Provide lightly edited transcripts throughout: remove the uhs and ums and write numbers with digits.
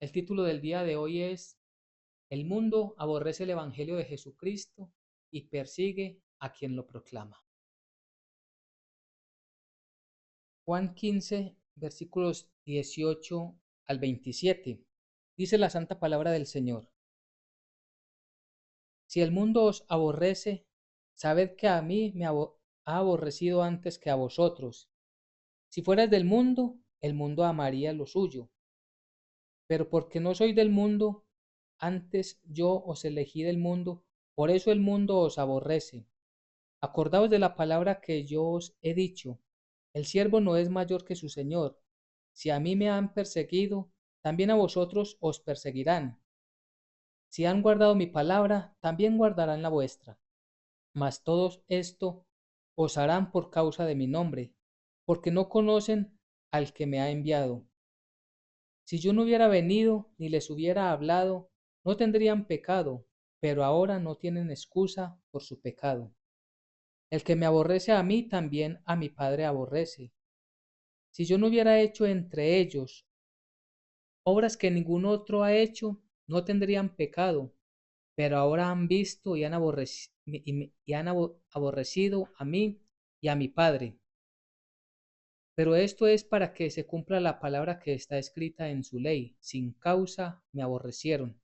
El título del día de hoy es El mundo aborrece el Evangelio de Jesucristo y persigue a quien lo proclama. Juan 15, versículos 18 al 27. Dice la santa palabra del Señor. Si el mundo os aborrece, sabed que a mí me ha aborrecido antes que a vosotros. Si fuerais del mundo, el mundo amaría lo suyo. Pero porque no soy del mundo, antes yo os elegí del mundo, por eso el mundo os aborrece. Acordaos de la palabra que yo os he dicho. El siervo no es mayor que su señor. Si a mí me han perseguido, también a vosotros os perseguirán. Si han guardado mi palabra, también guardarán la vuestra. Mas todo esto os harán por causa de mi nombre, porque no conocen al que me ha enviado. Si yo no hubiera venido ni les hubiera hablado, no tendrían pecado, pero ahora no tienen excusa por su pecado. El que me aborrece a mí, también a mi Padre aborrece. Si yo no hubiera hecho entre ellos obras que ningún otro ha hecho, no tendrían pecado, pero ahora han visto y han aborrecido a mí y a mi Padre. Pero esto es para que se cumpla la palabra que está escrita en su ley. Sin causa me aborrecieron.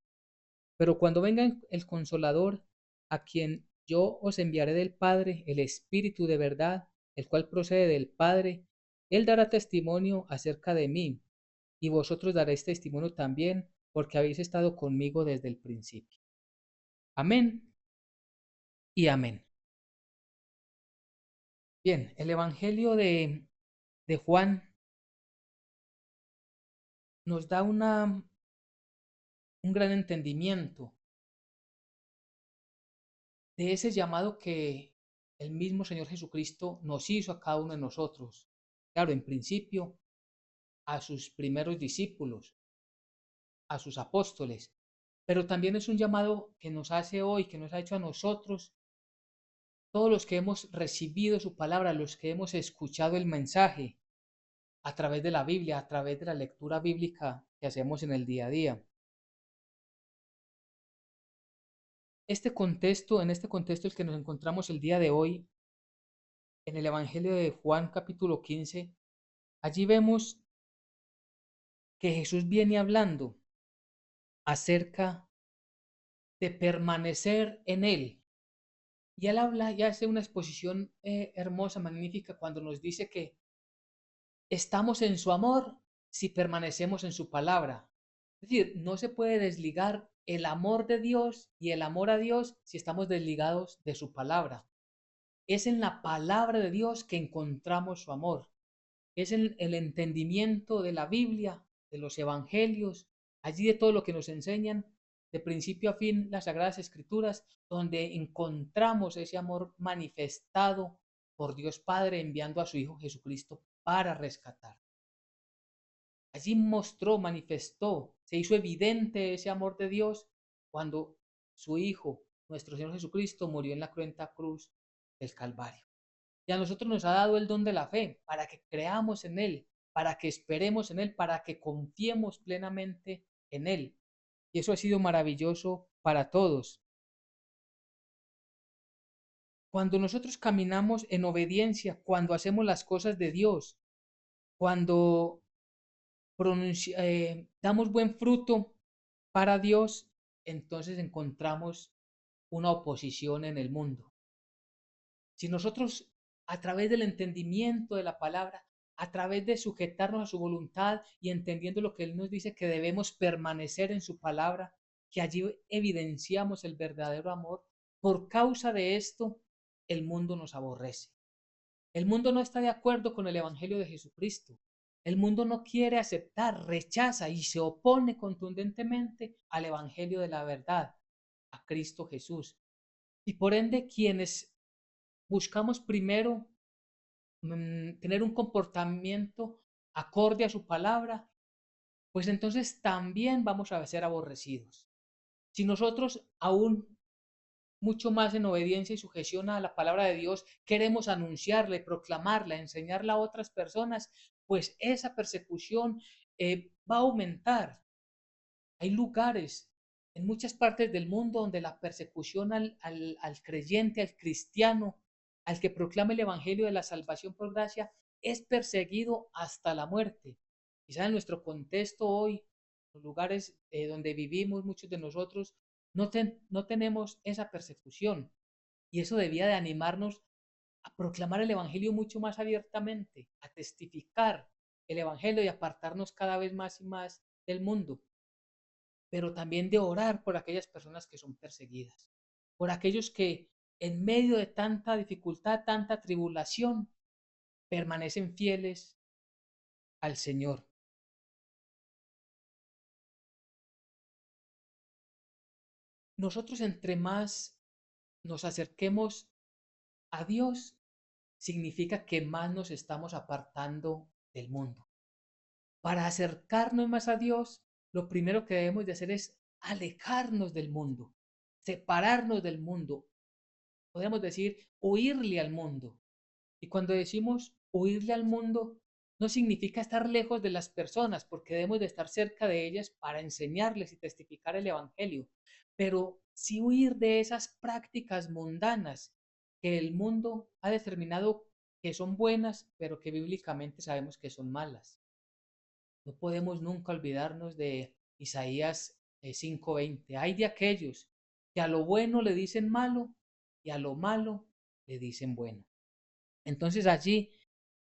Pero cuando venga el Consolador, a quien yo os enviaré del Padre, el Espíritu de verdad, el cual procede del Padre, él dará testimonio acerca de mí, y vosotros daréis testimonio también, porque habéis estado conmigo desde el principio. Amén y amén. Bien, el Evangelio de Juan nos da un gran entendimiento de ese llamado que el mismo Señor Jesucristo nos hizo a cada uno de nosotros. Claro, en principio a sus primeros discípulos, a sus apóstoles, pero también es un llamado que nos hace hoy, que nos ha hecho a nosotros, todos los que hemos recibido su palabra, los que hemos escuchado el mensaje a través de la Biblia, a través de la lectura bíblica que hacemos en el día a día. En este contexto el que nos encontramos el día de hoy, en el Evangelio de Juan capítulo 15, allí vemos que Jesús viene hablando acerca de permanecer en Él. Y Él habla y hace una exposición hermosa, magnífica, cuando nos dice que estamos en su amor si permanecemos en su palabra. Es decir, no se puede desligar el amor de Dios y el amor a Dios si estamos desligados de su palabra. Es en la palabra de Dios que encontramos su amor. Es en el entendimiento de la Biblia, de los evangelios, allí de todo lo que nos enseñan, de principio a fin, las Sagradas Escrituras, donde encontramos ese amor manifestado por Dios Padre enviando a su Hijo Jesucristo para rescatar. Allí mostró, manifestó, se hizo evidente ese amor de Dios cuando su Hijo, nuestro Señor Jesucristo, murió en la cruenta cruz del Calvario. Y a nosotros nos ha dado el don de la fe para que creamos en Él, para que esperemos en Él, para que confiemos plenamente en Él. Y eso ha sido maravilloso para todos. Cuando nosotros caminamos en obediencia, cuando hacemos las cosas de Dios, cuando damos buen fruto para Dios, entonces encontramos una oposición en el mundo. Si nosotros, a través del entendimiento de la palabra, a través de sujetarnos a su voluntad y entendiendo lo que Él nos dice, que debemos permanecer en su palabra, que allí evidenciamos el verdadero amor, por causa de esto, el mundo nos aborrece. El mundo no está de acuerdo con el Evangelio de Jesucristo. El mundo no quiere aceptar, rechaza y se opone contundentemente al Evangelio de la verdad, a Cristo Jesús. Y por ende, quienes buscamos primero tener un comportamiento acorde a su palabra, pues entonces también vamos a ser aborrecidos. Si nosotros aún mucho más en obediencia y sujeción a la palabra de Dios queremos anunciarla, proclamarla, enseñarla a otras personas, pues esa persecución va a aumentar. Hay lugares en muchas partes del mundo donde la persecución al creyente, al cristiano, al que proclama el Evangelio de la salvación por gracia, es perseguido hasta la muerte. Quizá en nuestro contexto hoy, los lugares donde vivimos, muchos de nosotros, no tenemos esa persecución. Y eso debía de animarnos a proclamar el Evangelio mucho más abiertamente, a testificar el Evangelio y apartarnos cada vez más y más del mundo, pero también de orar por aquellas personas que son perseguidas, por aquellos que en medio de tanta dificultad, tanta tribulación, permanecen fieles al Señor. Nosotros entre más nos acerquemos a Dios, significa que más nos estamos apartando del mundo. Para acercarnos más a Dios, lo primero que debemos de hacer es alejarnos del mundo, separarnos del mundo. Podemos decir, huirle al mundo. Y cuando decimos huirle al mundo, no significa estar lejos de las personas, porque debemos de estar cerca de ellas para enseñarles y testificar el Evangelio, pero sí huir de esas prácticas mundanas que el mundo ha determinado que son buenas, pero que bíblicamente sabemos que son malas. No podemos nunca olvidarnos de Isaías 5:20. Hay de aquellos que a lo bueno le dicen malo y a lo malo le dicen bueno. Entonces allí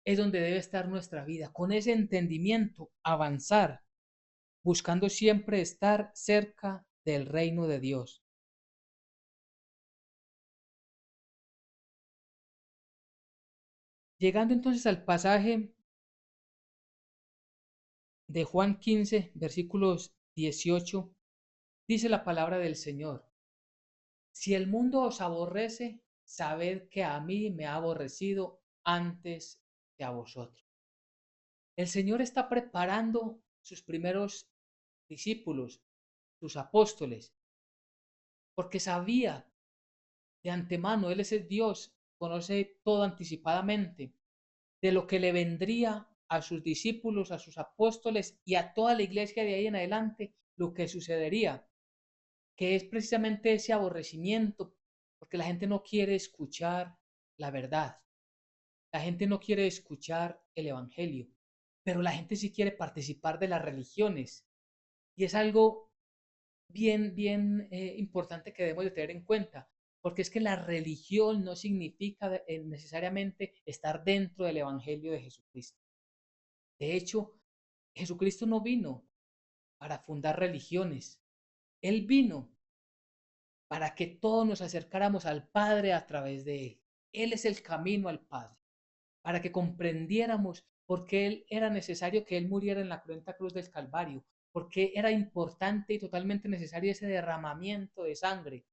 es donde debe estar nuestra vida, con ese entendimiento, avanzar, buscando siempre estar cerca del reino de Dios. Llegando entonces al pasaje de Juan 15, versículos 18, dice la palabra del Señor: si el mundo os aborrece, sabed que a mí me ha aborrecido antes que a vosotros. El Señor está preparando sus primeros discípulos, sus apóstoles, porque sabía de antemano, Él es el Dios, conoce todo anticipadamente de lo que le vendría a sus discípulos, a sus apóstoles y a toda la iglesia de ahí en adelante, lo que sucedería, que es precisamente ese aborrecimiento, porque la gente no quiere escuchar la verdad, la gente no quiere escuchar el Evangelio, pero la gente sí quiere participar de las religiones. Y es algo bien importante que debemos de tener en cuenta, porque es que la religión no significa necesariamente estar dentro del Evangelio de Jesucristo. De hecho, Jesucristo no vino para fundar religiones, Él vino para que todos nos acercáramos al Padre a través de Él. Él es el camino al Padre, para que comprendiéramos por qué era necesario que Él muriera en la cruenta cruz del Calvario, porque era importante y totalmente necesario ese derramamiento de sangre,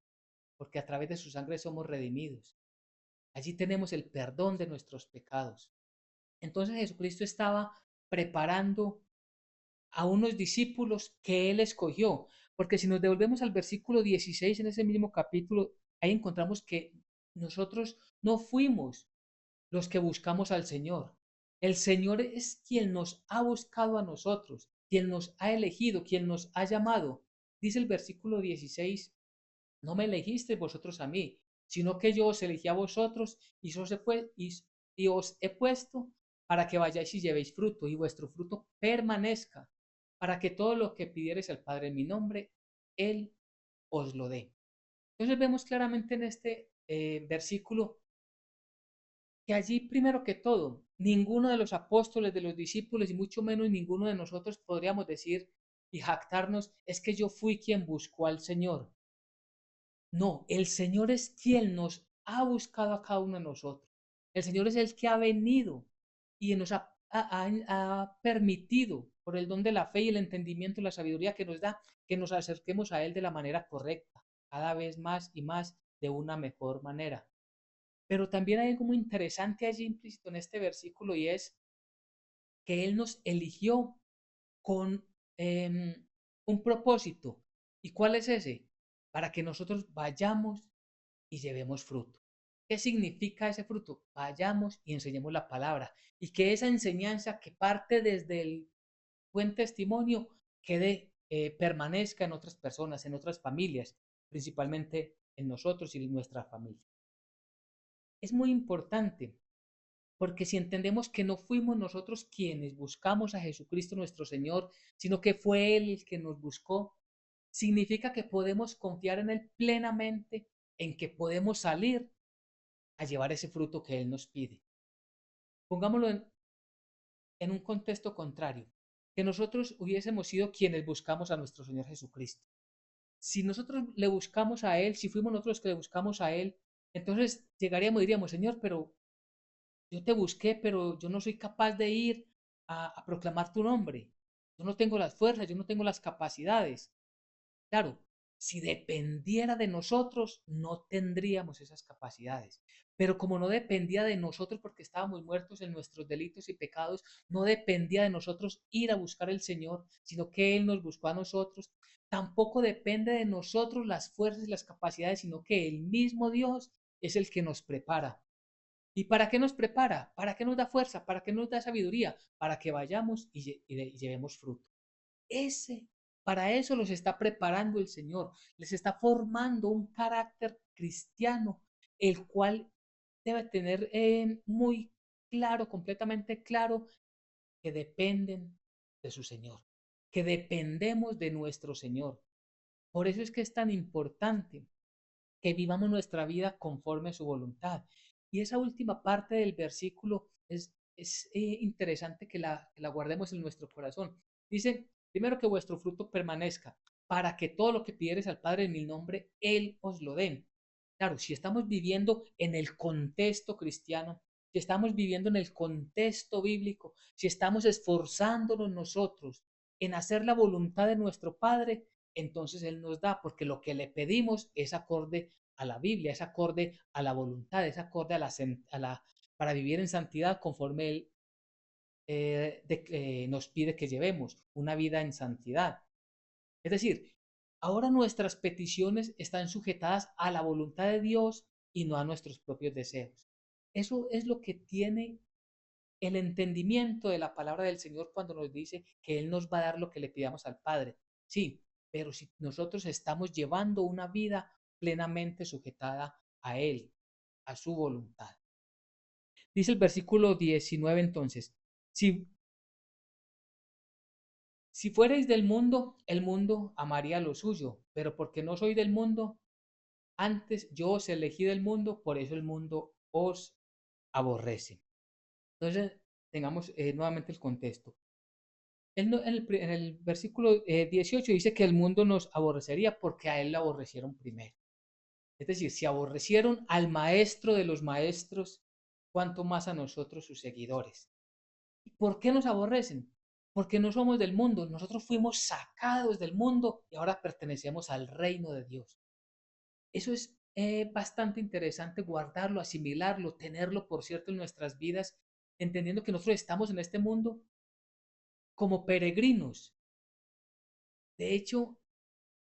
porque a través de su sangre somos redimidos. Allí tenemos el perdón de nuestros pecados. Entonces Jesucristo estaba preparando a unos discípulos que Él escogió, porque si nos devolvemos al versículo 16 en ese mismo capítulo, ahí encontramos que nosotros no fuimos los que buscamos al Señor. El Señor es quien nos ha buscado a nosotros, quien nos ha elegido, quien nos ha llamado. Dice el versículo 16: no me elegisteis vosotros a mí, sino que yo os elegí a vosotros y os he puesto para que vayáis y llevéis fruto, y vuestro fruto permanezca, para que todo lo que pidiereis al Padre en mi nombre, Él os lo dé. Entonces vemos claramente en este versículo que allí, primero que todo, ninguno de los apóstoles, de los discípulos, y mucho menos ninguno de nosotros podríamos decir y jactarnos, es que yo fui quien buscó al Señor. No, el Señor es quien nos ha buscado a cada uno de nosotros. El Señor es el que ha venido y nos ha permitido, por el don de la fe y el entendimiento y la sabiduría que nos da, que nos acerquemos a Él de la manera correcta, cada vez más y más de una mejor manera. Pero también hay algo muy interesante allí implícito en este versículo, y es que Él nos eligió con un propósito. ¿Y cuál es ese? Para que nosotros vayamos y llevemos fruto. ¿Qué significa ese fruto? Vayamos y enseñemos la palabra, y que esa enseñanza que parte desde el buen testimonio quede permanezca en otras personas, en otras familias, principalmente en nosotros y en nuestra familia. Es muy importante porque si entendemos que no fuimos nosotros quienes buscamos a Jesucristo nuestro Señor, sino que fue Él el que nos buscó, significa que podemos confiar en Él plenamente, en que podemos salir a llevar ese fruto que Él nos pide. Pongámoslo en un contexto contrario, que nosotros hubiésemos sido quienes buscamos a nuestro Señor Jesucristo. Si nosotros le buscamos a Él, si fuimos nosotros los que le buscamos a Él, entonces llegaríamos y diríamos, Señor, pero yo te busqué, pero yo no soy capaz de ir a proclamar tu nombre. Yo no tengo las fuerzas, yo no tengo las capacidades. Claro, si dependiera de nosotros, no tendríamos esas capacidades. Pero como no dependía de nosotros porque estábamos muertos en nuestros delitos y pecados, no dependía de nosotros ir a buscar al Señor, sino que Él nos buscó a nosotros. Tampoco depende de nosotros las fuerzas y las capacidades, sino que el mismo Dios es el que nos prepara. ¿Y para qué nos prepara? ¿Para qué nos da fuerza? ¿Para qué nos da sabiduría? Para que vayamos y llevemos fruto. Ese, para eso los está preparando el Señor, les está formando un carácter cristiano, el cual debe tener muy claro, completamente claro, que dependen de su Señor, que dependemos de nuestro Señor. Por eso es que es tan importante que vivamos nuestra vida conforme a su voluntad. Y esa última parte del versículo es interesante que la guardemos en nuestro corazón. Dice, primero que vuestro fruto permanezca, para que todo lo que pidieres al Padre en mi nombre, Él os lo den. Claro, si estamos viviendo en el contexto cristiano, si estamos viviendo en el contexto bíblico, si estamos esforzándonos nosotros en hacer la voluntad de nuestro Padre, entonces Él nos da, porque lo que le pedimos es acorde a la Biblia, es acorde a la voluntad, es acorde para vivir en santidad conforme Él nos pide que llevemos una vida en santidad. Es decir, ahora nuestras peticiones están sujetadas a la voluntad de Dios y no a nuestros propios deseos. Eso es lo que tiene el entendimiento de la palabra del Señor cuando nos dice que Él nos va a dar lo que le pidamos al Padre. Sí, pero si nosotros estamos llevando una vida plenamente sujetada a Él, a su voluntad. Dice el versículo 19 entonces, si, si fuereis del mundo, el mundo amaría lo suyo, pero porque no soy del mundo, antes yo os elegí del mundo, por eso el mundo os aborrece. Entonces, tengamos nuevamente el contexto. En el versículo 18 dice que el mundo nos aborrecería porque a él lo aborrecieron primero. Es decir, si aborrecieron al maestro de los maestros, cuánto más a nosotros sus seguidores. ¿Y por qué nos aborrecen? Porque no somos del mundo, nosotros fuimos sacados del mundo y ahora pertenecemos al reino de Dios. Eso es bastante interesante guardarlo, asimilarlo, tenerlo, por cierto, en nuestras vidas, entendiendo que nosotros estamos en este mundo como peregrinos. De hecho,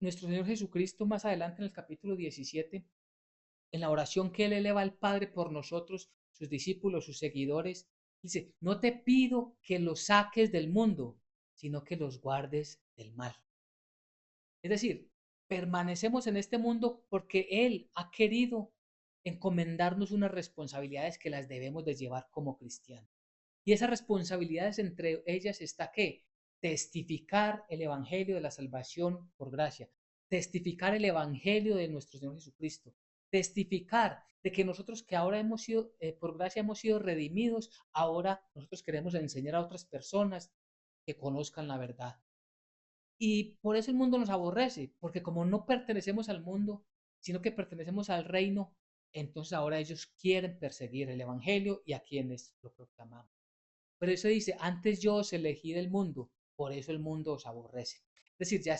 nuestro Señor Jesucristo más adelante en el capítulo 17, en la oración que Él eleva al Padre por nosotros, sus discípulos, sus seguidores, dice, no te pido que los saques del mundo, sino que los guardes del mal. Es decir, permanecemos en este mundo porque Él ha querido encomendarnos unas responsabilidades que las debemos de llevar como cristianos. Y esas responsabilidades, entre ellas está que testificar el Evangelio de la salvación por gracia, testificar el Evangelio de nuestro Señor Jesucristo, testificar de que nosotros que ahora hemos sido, por gracia hemos sido redimidos, ahora nosotros queremos enseñar a otras personas que conozcan la verdad. Y por eso el mundo nos aborrece, porque como no pertenecemos al mundo, sino que pertenecemos al reino, entonces ahora ellos quieren perseguir el Evangelio y a quienes lo proclamamos. Pero eso dice, antes yo os elegí del mundo, por eso el mundo os aborrece. Es decir, ya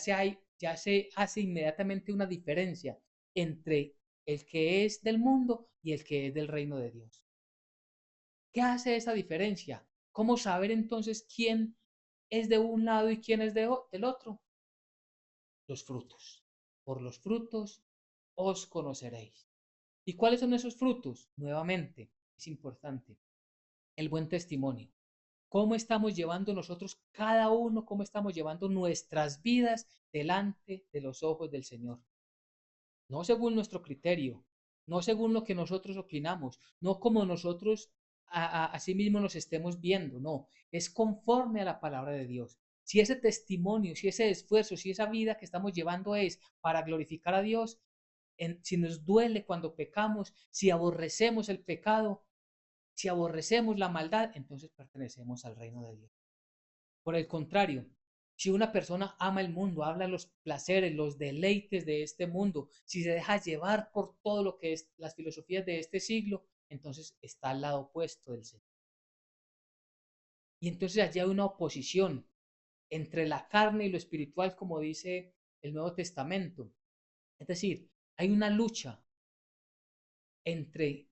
se hace inmediatamente una diferencia entre el que es del mundo y el que es del reino de Dios. ¿Qué hace esa diferencia? ¿Cómo saber entonces quién es de un lado y quién es del otro? Los frutos. Por los frutos os conoceréis. ¿Y cuáles son esos frutos? Nuevamente, es importante. El buen testimonio. cómo estamos llevando nosotros, cada uno, cómo estamos llevando nuestras vidas delante de los ojos del Señor. No según nuestro criterio, no según lo que nosotros opinamos, no como nosotros a sí mismos nos estemos viendo, no, es conforme a la palabra de Dios. Si ese testimonio, si ese esfuerzo, si esa vida que estamos llevando es para glorificar a Dios, si nos duele cuando pecamos, si aborrecemos el pecado, si aborrecemos la maldad, entonces pertenecemos al reino de Dios. Por el contrario, si una persona ama el mundo, habla los placeres, los deleites de este mundo, si se deja llevar por todo lo que es las filosofías de este siglo, entonces está al lado opuesto del Señor. Y entonces allí hay una oposición entre la carne y lo espiritual, como dice el Nuevo Testamento. Es decir, hay una lucha entre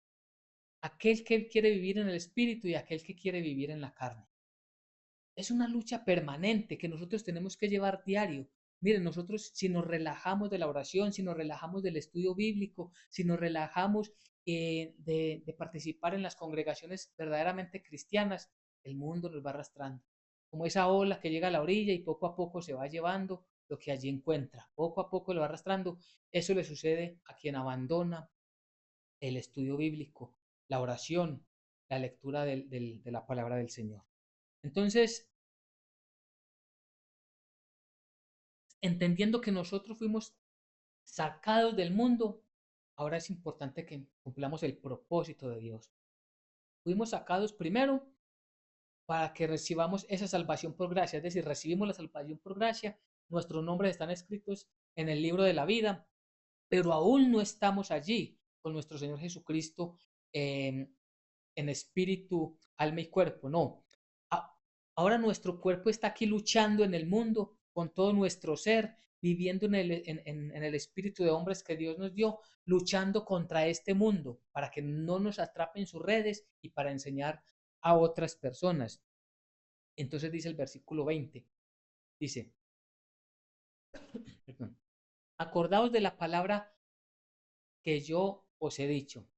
aquel que quiere vivir en el espíritu y aquel que quiere vivir en la carne. Es una lucha permanente que nosotros tenemos que llevar diario. Miren, nosotros si nos relajamos de la oración, si nos relajamos del estudio bíblico, si nos relajamos de participar en las congregaciones verdaderamente cristianas, el mundo nos va arrastrando. Como esa ola que llega a la orilla y poco a poco se va llevando lo que allí encuentra. Poco a poco lo va arrastrando. Eso le sucede a quien abandona el estudio bíblico, la oración, la lectura de la palabra del Señor. Entonces, entendiendo que nosotros fuimos sacados del mundo, ahora es importante que cumplamos el propósito de Dios. Fuimos sacados primero para que recibamos esa salvación por gracia, es decir, recibimos la salvación por gracia, nuestros nombres están escritos en el libro de la vida, pero aún no estamos allí con nuestro Señor Jesucristo en espíritu, alma y cuerpo, no. Ahora nuestro cuerpo está aquí luchando en el mundo con todo nuestro ser, viviendo en el espíritu de hombres que Dios nos dio, luchando contra este mundo para que no nos atrapen sus redes y para enseñar a otras personas. Entonces dice el versículo 20, dice, perdón, acordaos de la palabra que yo os he dicho.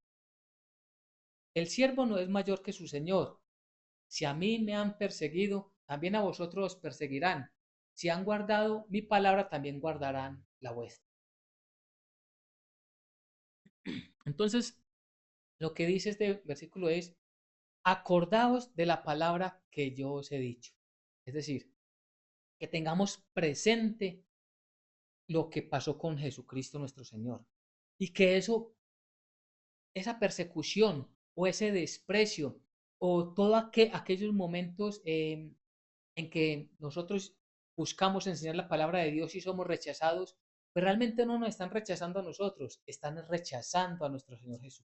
El siervo no es mayor que su señor. Si a mí me han perseguido, también a vosotros os perseguirán. Si han guardado mi palabra, también guardarán la vuestra. Entonces, lo que dice este versículo es, acordaos de la palabra que yo os he dicho. Es decir, que tengamos presente lo que pasó con Jesucristo nuestro Señor. Y que esa persecución o ese desprecio o todos aquellos momentos en que nosotros buscamos enseñar la palabra de Dios y somos rechazados, pero realmente no nos están rechazando a nosotros, están rechazando a nuestro Señor Jesús.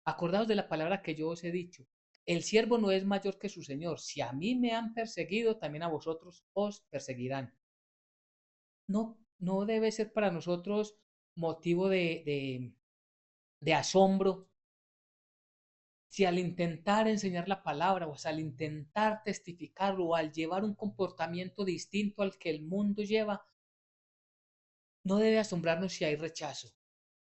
Acordaos de la palabra que yo os he dicho. El siervo no es mayor que su Señor. Si a mí me han perseguido, también a vosotros os perseguirán. No debe ser para nosotros motivo de asombro si al intentar enseñar la palabra o al intentar testificarlo o al llevar un comportamiento distinto al que el mundo lleva, no debe asombrarnos si hay rechazo,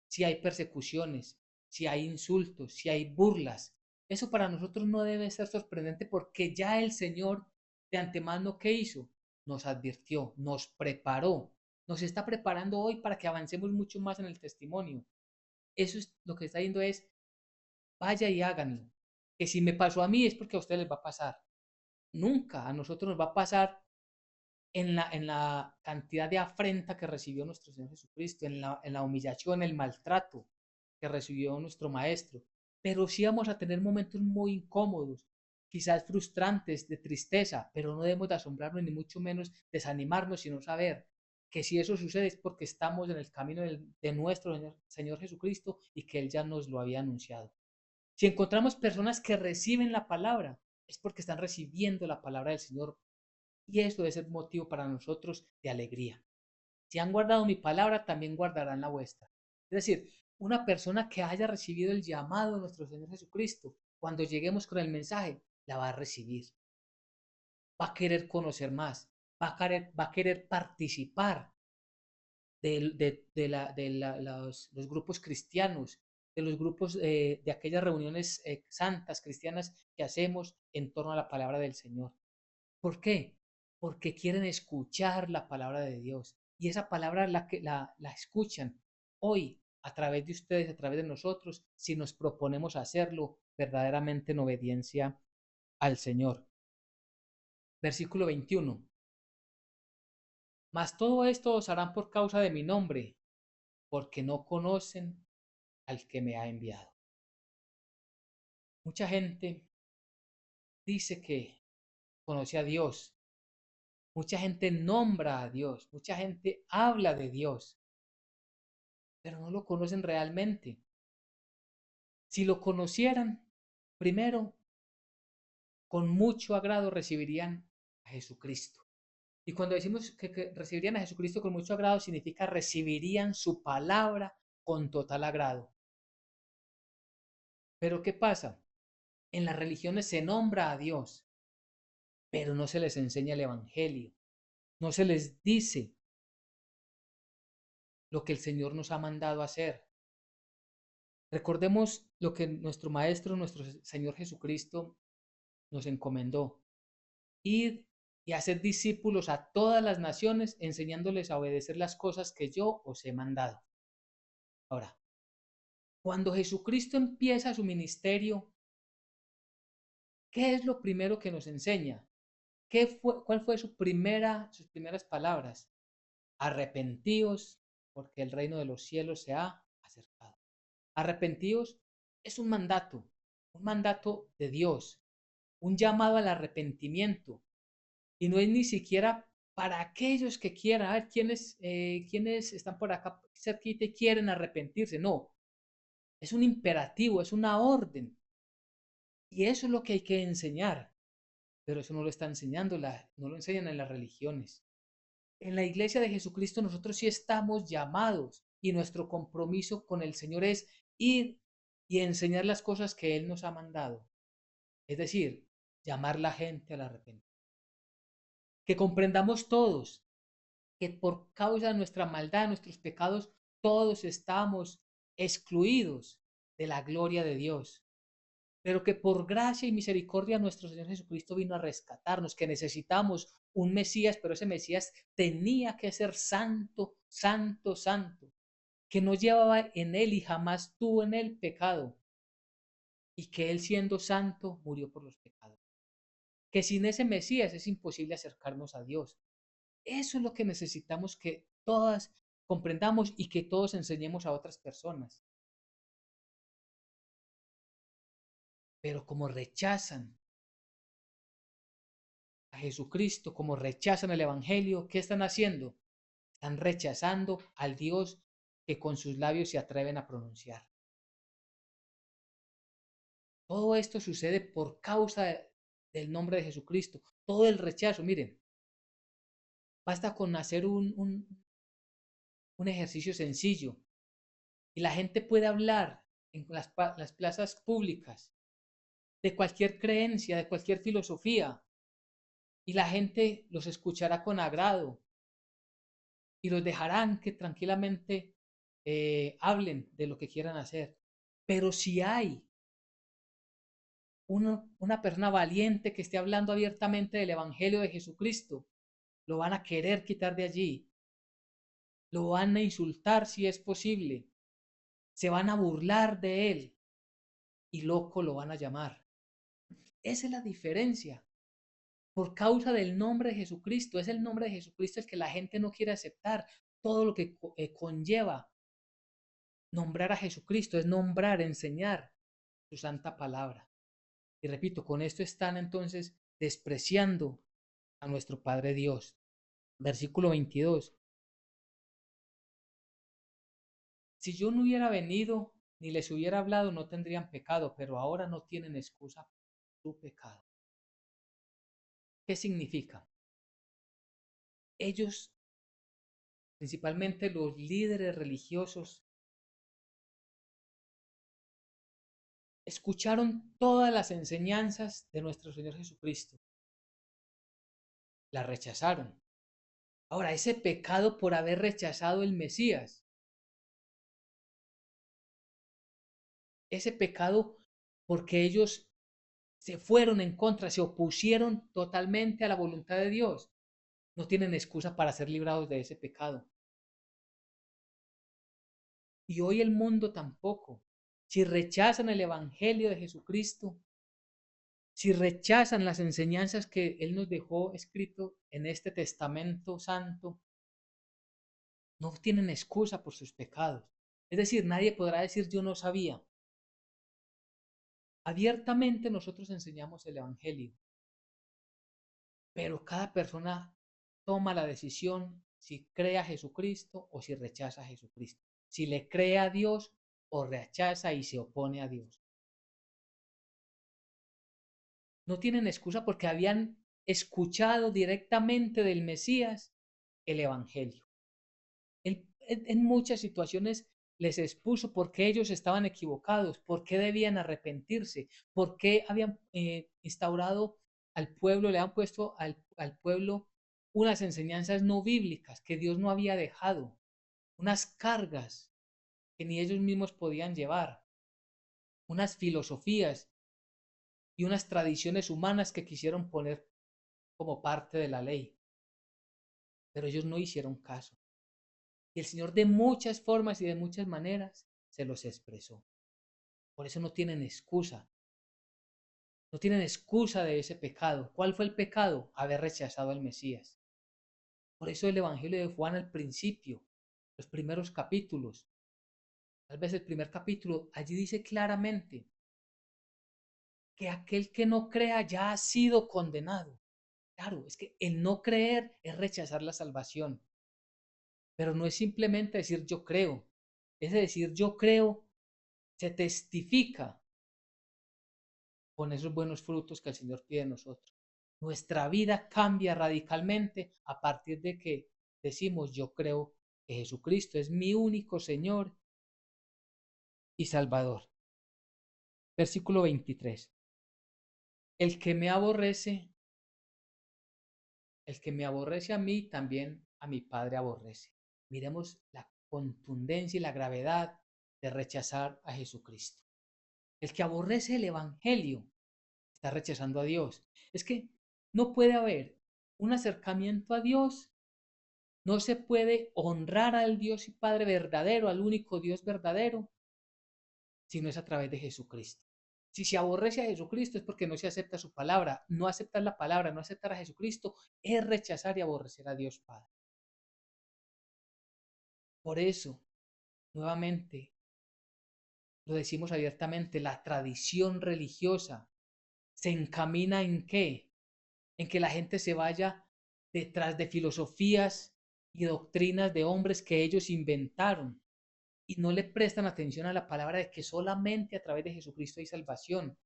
si hay persecuciones, si hay insultos, si hay burlas. Eso para nosotros no debe ser sorprendente porque ya el Señor de antemano, ¿qué hizo? Nos advirtió, nos preparó, nos está preparando hoy para que avancemos mucho más en el testimonio. Eso es lo que está diciendo es, vaya y háganlo. Que si me pasó a mí es porque a ustedes les va a pasar. Nunca a nosotros nos va a pasar en la cantidad de afrenta que recibió nuestro Señor Jesucristo, en la humillación, el maltrato que recibió nuestro Maestro. Pero sí vamos a tener momentos muy incómodos, quizás frustrantes, de tristeza, pero no debemos de asombrarnos ni mucho menos desanimarnos, sino saber que si eso sucede es porque estamos en el camino de nuestro Señor Jesucristo y que Él ya nos lo había anunciado. Si encontramos personas que reciben la palabra, es porque están recibiendo la palabra del Señor y eso debe ser motivo para nosotros de alegría. Si han guardado mi palabra, también guardarán la vuestra. Es decir, una persona que haya recibido el llamado de nuestro Señor Jesucristo, cuando lleguemos con el mensaje, la va a recibir. Va a querer conocer más, va a querer participar de los grupos cristianos, de los grupos, de aquellas reuniones santas, cristianas que hacemos en torno a la palabra del Señor. ¿Por qué? Porque quieren escuchar la palabra de Dios. Y esa palabra la escuchan hoy a través de ustedes, a través de nosotros, si nos proponemos hacerlo verdaderamente en obediencia al Señor. Versículo 21. Mas todo esto os harán por causa de mi nombre, porque no conocen al que me ha enviado. Mucha gente dice que conoce a Dios. Mucha gente nombra a Dios. Mucha gente habla de Dios, pero no lo conocen realmente. Si lo conocieran, primero, con mucho agrado recibirían a Jesucristo. Y cuando decimos que recibirían a Jesucristo con mucho agrado, significa recibirían su palabra con total agrado. Pero ¿qué pasa? En las religiones se nombra a Dios, pero no se les enseña el Evangelio. No se les dice lo que el Señor nos ha mandado a hacer. Recordemos lo que nuestro Maestro, nuestro Señor Jesucristo nos encomendó. Ir y hacer discípulos a todas las naciones, enseñándoles a obedecer las cosas que yo os he mandado. Ahora, cuando Jesucristo empieza su ministerio, ¿qué es lo primero que nos enseña? ¿Cuál fue sus primeras palabras? Arrepentíos, porque el reino de los cielos se ha acercado. Arrepentíos es un mandato de Dios, un llamado al arrepentimiento. Y no es ni siquiera para aquellos que quieran, a ver, quiénes están por acá cerquita y quieren arrepentirse. No, es un imperativo, es una orden. Y eso es lo que hay que enseñar. Pero eso no lo está enseñando, no lo enseñan en las religiones. En la iglesia de Jesucristo nosotros sí estamos llamados y nuestro compromiso con el Señor es ir y enseñar las cosas que Él nos ha mandado. Es decir, llamar la gente al arrepentimiento. Que comprendamos todos que por causa de nuestra maldad, de nuestros pecados, todos estamos excluidos de la gloria de Dios, pero que por gracia y misericordia nuestro Señor Jesucristo vino a rescatarnos, que necesitamos un Mesías, pero ese Mesías tenía que ser santo, santo, santo, que no llevaba en él y jamás tuvo en él pecado, y que él siendo santo murió por los pecados. Que sin ese Mesías es imposible acercarnos a Dios. Eso es lo que necesitamos que todas comprendamos y que todos enseñemos a otras personas. Pero como rechazan a Jesucristo, como rechazan el Evangelio, ¿qué están haciendo? Están rechazando al Dios que con sus labios se atreven a pronunciar. Todo esto sucede por causa del nombre de Jesucristo. Todo el rechazo, miren, basta con hacer un ejercicio sencillo y la gente puede hablar en las plazas públicas de cualquier creencia, de cualquier filosofía, y la gente los escuchará con agrado y los dejarán que tranquilamente hablen de lo que quieran hacer. Pero si hay una persona valiente que esté hablando abiertamente del Evangelio de Jesucristo, lo van a querer quitar de allí, lo van a insultar si es posible, se van a burlar de él y loco lo van a llamar. Esa es la diferencia. Por causa del nombre de Jesucristo, es el nombre de Jesucristo el que la gente no quiere aceptar. Todo lo que conlleva nombrar a Jesucristo es nombrar, enseñar su santa palabra. Y repito, con esto están entonces despreciando a nuestro Padre Dios. Versículo 22. Si yo no hubiera venido ni les hubiera hablado, no tendrían pecado, pero ahora no tienen excusa por su pecado. ¿Qué significa? Ellos, principalmente los líderes religiosos, escucharon todas las enseñanzas de nuestro Señor Jesucristo, las rechazaron. Ahora, ese pecado por haber rechazado el Mesías ese pecado porque ellos se fueron en contra, se opusieron totalmente a la voluntad de Dios. No tienen excusa para ser librados de ese pecado. Y hoy el mundo tampoco. Si rechazan el Evangelio de Jesucristo, si rechazan las enseñanzas que Él nos dejó escrito en este Testamento Santo, no tienen excusa por sus pecados. Es decir, nadie podrá decir yo no sabía. Abiertamente nosotros enseñamos el Evangelio, pero cada persona toma la decisión si cree a Jesucristo o si rechaza a Jesucristo, si le cree a Dios o rechaza y se opone a Dios. No tienen excusa porque habían escuchado directamente del Mesías el Evangelio. En muchas situaciones les expuso por qué ellos estaban equivocados, por qué debían arrepentirse, por qué habían instaurado al pueblo, le han puesto al pueblo unas enseñanzas no bíblicas que Dios no había dejado, unas cargas que ni ellos mismos podían llevar, unas filosofías y unas tradiciones humanas que quisieron poner como parte de la ley, pero ellos no hicieron caso. Y el Señor de muchas formas y de muchas maneras se los expresó. Por eso no tienen excusa. No tienen excusa de ese pecado. ¿Cuál fue el pecado? Haber rechazado al Mesías. Por eso el Evangelio de Juan al principio, los primeros capítulos, tal vez el primer capítulo, allí dice claramente que aquel que no crea ya ha sido condenado. Claro, es que el no creer es rechazar la salvación. Pero no es simplemente decir yo creo. Es decir, yo creo, se testifica con esos buenos frutos que el Señor pide de nosotros. Nuestra vida cambia radicalmente a partir de que decimos yo creo que Jesucristo es mi único Señor y Salvador. Versículo 23. El que me aborrece, el que me aborrece a mí, también a mi Padre aborrece. Miremos la contundencia y la gravedad de rechazar a Jesucristo. El que aborrece el Evangelio está rechazando a Dios. Es que no puede haber un acercamiento a Dios, no se puede honrar al Dios y Padre verdadero, al único Dios verdadero, si no es a través de Jesucristo. Si se aborrece a Jesucristo es porque no se acepta su palabra. No aceptar la palabra, no aceptar a Jesucristo es rechazar y aborrecer a Dios Padre. Por eso, nuevamente, lo decimos abiertamente, la tradición religiosa se encamina en qué? En que la gente se vaya detrás de filosofías y doctrinas de hombres que ellos inventaron y no le prestan atención a la palabra de que solamente a través de Jesucristo hay salvación.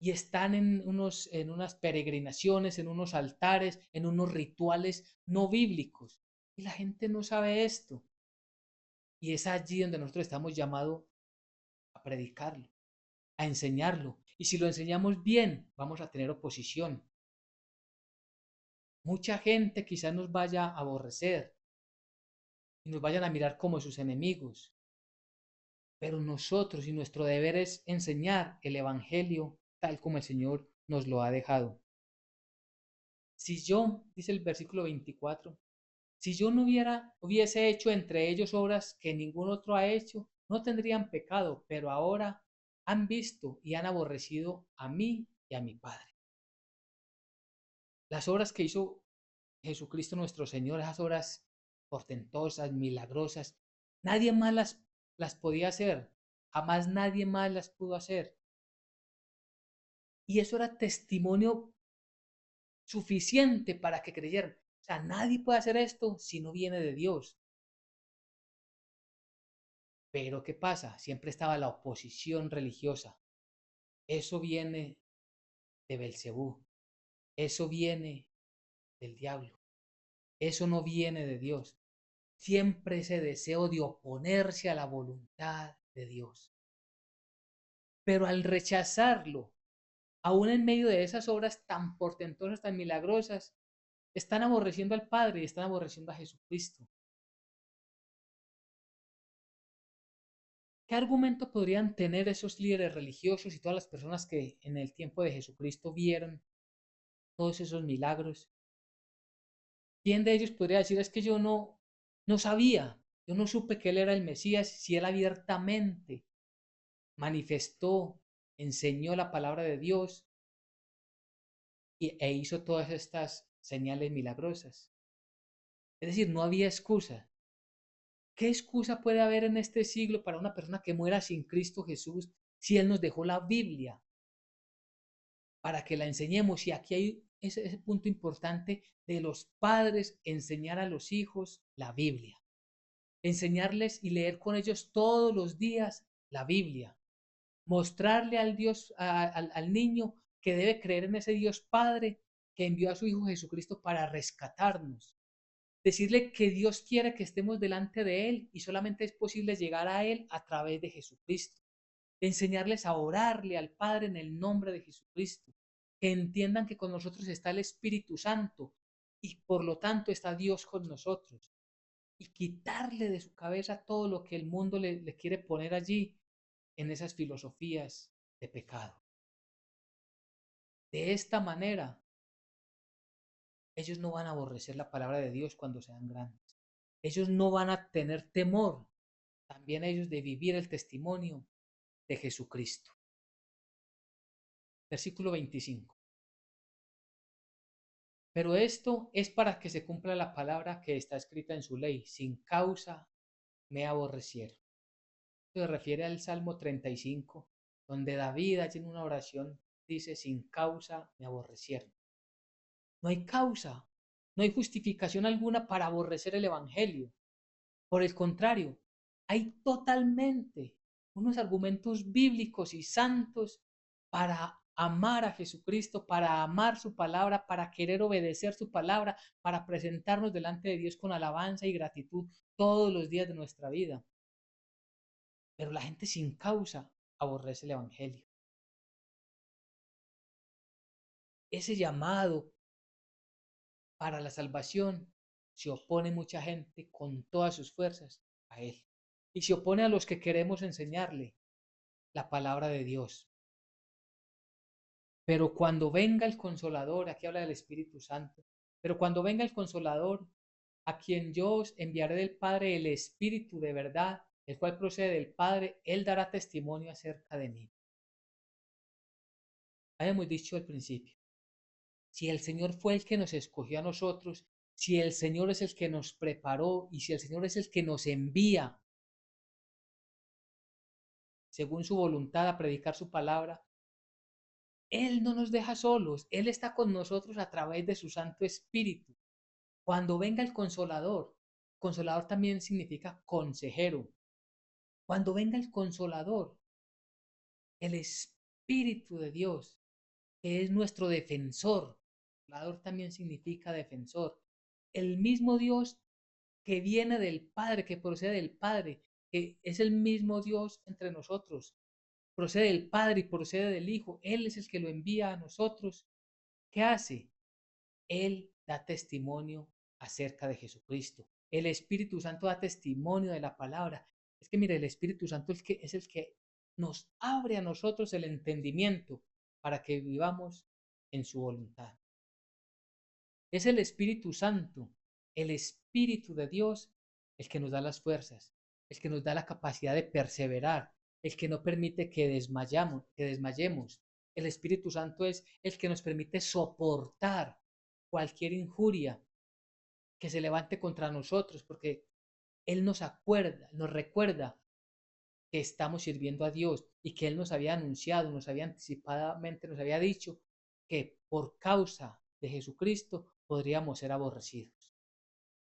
Y están en unas peregrinaciones, en unos altares, en unos rituales no bíblicos. Y la gente no sabe esto. Y es allí donde nosotros estamos llamados a predicarlo, a enseñarlo. Y si lo enseñamos bien, vamos a tener oposición. Mucha gente quizás nos vaya a aborrecer y nos vayan a mirar como sus enemigos. Pero nosotros y nuestro deber es enseñar el Evangelio tal como el Señor nos lo ha dejado. Si yo, dice el versículo 24, si yo no hubiese hecho entre ellos obras que ningún otro ha hecho, no tendrían pecado, pero ahora han visto y han aborrecido a mí y a mi Padre. Las obras que hizo Jesucristo nuestro Señor, esas obras portentosas, milagrosas, nadie más las podía hacer, jamás nadie más las pudo hacer. Y eso era testimonio suficiente para que creyeran. O sea, nadie puede hacer esto si no viene de Dios. Pero ¿qué pasa? Siempre estaba la oposición religiosa. Eso viene de Belcebú. Eso viene del diablo. Eso no viene de Dios. Siempre ese deseo de oponerse a la voluntad de Dios. Pero al rechazarlo, aún en medio de esas obras tan portentosas, tan milagrosas, están aborreciendo al Padre y están aborreciendo a Jesucristo. ¿Qué argumento podrían tener esos líderes religiosos y todas las personas que en el tiempo de Jesucristo vieron todos esos milagros? ¿Quién de ellos podría decir es que yo no sabía, yo no supe que él era el Mesías si él abiertamente manifestó, enseñó la palabra de Dios e hizo todas estas señales milagrosas? Es decir, no había excusa. ¿Qué excusa puede haber en este siglo para una persona que muera sin Cristo Jesús si Él nos dejó la Biblia para que la enseñemos? Y aquí hay ese punto importante de los padres, enseñar a los hijos la Biblia, enseñarles y leer con ellos todos los días la Biblia, mostrarle al Dios, al niño que debe creer en ese Dios Padre que envió a su Hijo Jesucristo para rescatarnos. Decirle que Dios quiere que estemos delante de Él y solamente es posible llegar a Él a través de Jesucristo. Enseñarles a orarle al Padre en el nombre de Jesucristo. Que entiendan que con nosotros está el Espíritu Santo y por lo tanto está Dios con nosotros. Y quitarle de su cabeza todo lo que el mundo le quiere poner allí en esas filosofías de pecado. De esta manera, ellos no van a aborrecer la palabra de Dios cuando sean grandes. Ellos no van a tener temor, también ellos, de vivir el testimonio de Jesucristo. Versículo 25. Pero esto es para que se cumpla la palabra que está escrita en su ley: sin causa me aborrecieron. Se refiere al Salmo 35, donde David, allí en una oración, dice: sin causa me aborrecieron. No hay causa, no hay justificación alguna para aborrecer el Evangelio. Por el contrario, hay totalmente unos argumentos bíblicos y santos para amar a Jesucristo, para amar su palabra, para querer obedecer su palabra, para presentarnos delante de Dios con alabanza y gratitud todos los días de nuestra vida. Pero la gente sin causa aborrece el Evangelio. Ese llamado para la salvación se opone mucha gente con todas sus fuerzas a él. Y se opone a los que queremos enseñarle la palabra de Dios. Pero cuando venga el Consolador, aquí habla del Espíritu Santo, pero cuando venga el Consolador, a quien yo os enviaré del Padre, el Espíritu de verdad, el cual procede del Padre, Él dará testimonio acerca de mí. Habíamos dicho al principio, si el Señor fue el que nos escogió a nosotros, si el Señor es el que nos preparó y si el Señor es el que nos envía según su voluntad a predicar su palabra, Él no nos deja solos, Él está con nosotros a través de su Santo Espíritu. Cuando venga el Consolador también significa consejero. Cuando venga el Consolador, el Espíritu de Dios, que es nuestro defensor, Consolador también significa defensor. El mismo Dios que viene del Padre, que procede del Padre, que es el mismo Dios entre nosotros, procede del Padre y procede del Hijo. Él es el que lo envía a nosotros. ¿Qué hace? Él da testimonio acerca de Jesucristo. El Espíritu Santo da testimonio de la palabra. Es que mire, el Espíritu Santo es el que nos abre a nosotros el entendimiento para que vivamos en su voluntad. Es el Espíritu Santo, el Espíritu de Dios, el que nos da las fuerzas, el que nos da la capacidad de perseverar, el que no permite que desmayemos. El Espíritu Santo es el que nos permite soportar cualquier injuria que se levante contra nosotros, porque Él nos recuerda que estamos sirviendo a Dios y que Él nos había anunciado, nos había anticipadamente, nos había dicho que por causa de Jesucristo podríamos ser aborrecidos.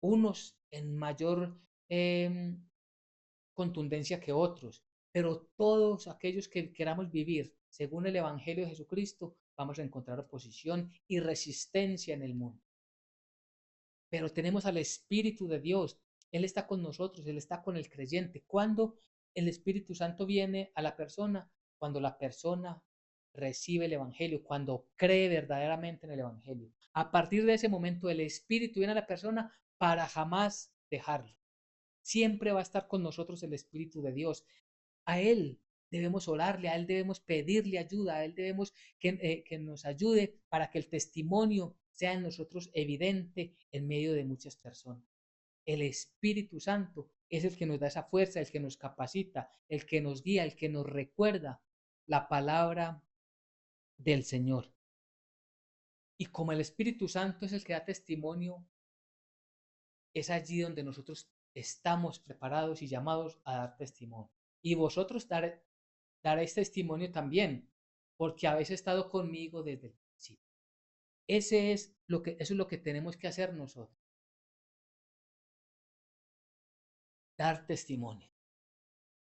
Unos en mayor contundencia que otros, pero todos aquellos que queramos vivir según el Evangelio de Jesucristo, vamos a encontrar oposición y resistencia en el mundo. Pero tenemos al Espíritu de Dios. Él está con nosotros, Él está con el creyente. Cuando el Espíritu Santo viene a la persona, cuando la persona recibe el Evangelio, cuando cree verdaderamente en el Evangelio. A partir de ese momento, el Espíritu viene a la persona para jamás dejarlo. Siempre va a estar con nosotros el Espíritu de Dios. A Él debemos orarle, a Él debemos pedirle ayuda, a Él debemos que nos ayude para que el testimonio sea en nosotros evidente en medio de muchas personas. El Espíritu Santo es el que nos da esa fuerza, el que nos capacita, el que nos guía, el que nos recuerda la palabra del Señor. Y como el Espíritu Santo es el que da testimonio, es allí donde nosotros estamos preparados y llamados a dar testimonio. Y vosotros daréis testimonio también, porque habéis estado conmigo desde el principio. Eso es lo que tenemos que hacer nosotros, dar testimonio.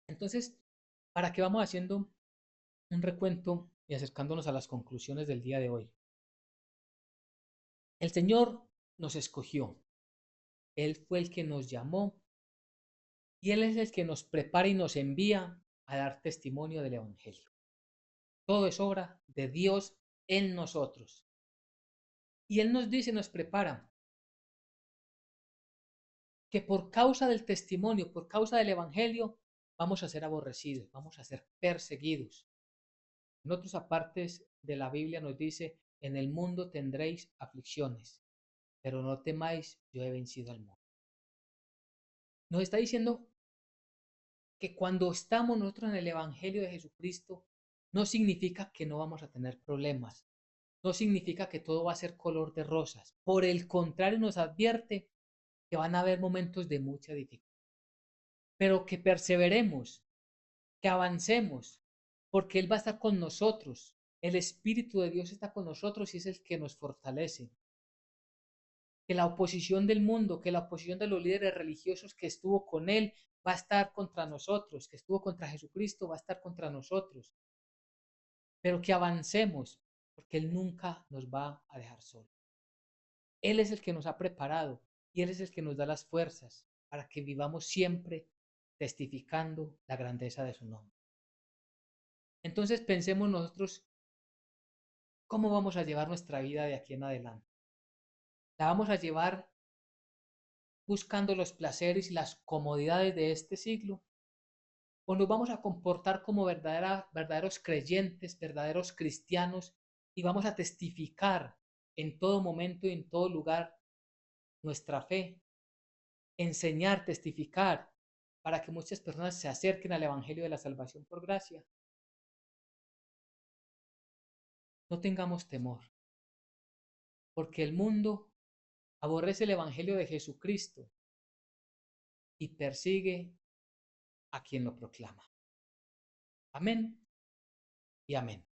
Entonces, ¿para qué vamos haciendo un recuento y acercándonos a las conclusiones del día de hoy? El Señor nos escogió, Él fue el que nos llamó y Él es el que nos prepara y nos envía a dar testimonio del Evangelio. Todo es obra de Dios en nosotros. Y Él nos dice, nos prepara, que por causa del testimonio, por causa del Evangelio, vamos a ser aborrecidos, vamos a ser perseguidos. En otras partes de la Biblia nos dice, en el mundo tendréis aflicciones, pero no temáis, yo he vencido al mundo. Nos está diciendo que cuando estamos nosotros en el Evangelio de Jesucristo, no significa que no vamos a tener problemas, no significa que todo va a ser color de rosas. Por el contrario, nos advierte que van a haber momentos de mucha dificultad, pero que perseveremos, que avancemos, porque Él va a estar con nosotros. El Espíritu de Dios está con nosotros y es el que nos fortalece. Que la oposición del mundo, que la oposición de los líderes religiosos que estuvo con Él va a estar contra nosotros, que estuvo contra Jesucristo va a estar contra nosotros, pero que avancemos, porque Él nunca nos va a dejar solos. Él es el que nos ha preparado y Él es el que nos da las fuerzas para que vivamos siempre testificando la grandeza de su nombre. Entonces pensemos nosotros cómo vamos a llevar nuestra vida de aquí en adelante. ¿La vamos a llevar buscando los placeres y las comodidades de este siglo? ¿O nos vamos a comportar como verdaderos creyentes, verdaderos cristianos y vamos a testificar en todo momento y en todo lugar nuestra fe? Enseñar, testificar, para que muchas personas se acerquen al Evangelio de la salvación por gracia. No tengamos temor, porque el mundo aborrece el Evangelio de Jesucristo y persigue a quien lo proclama. Amén y amén.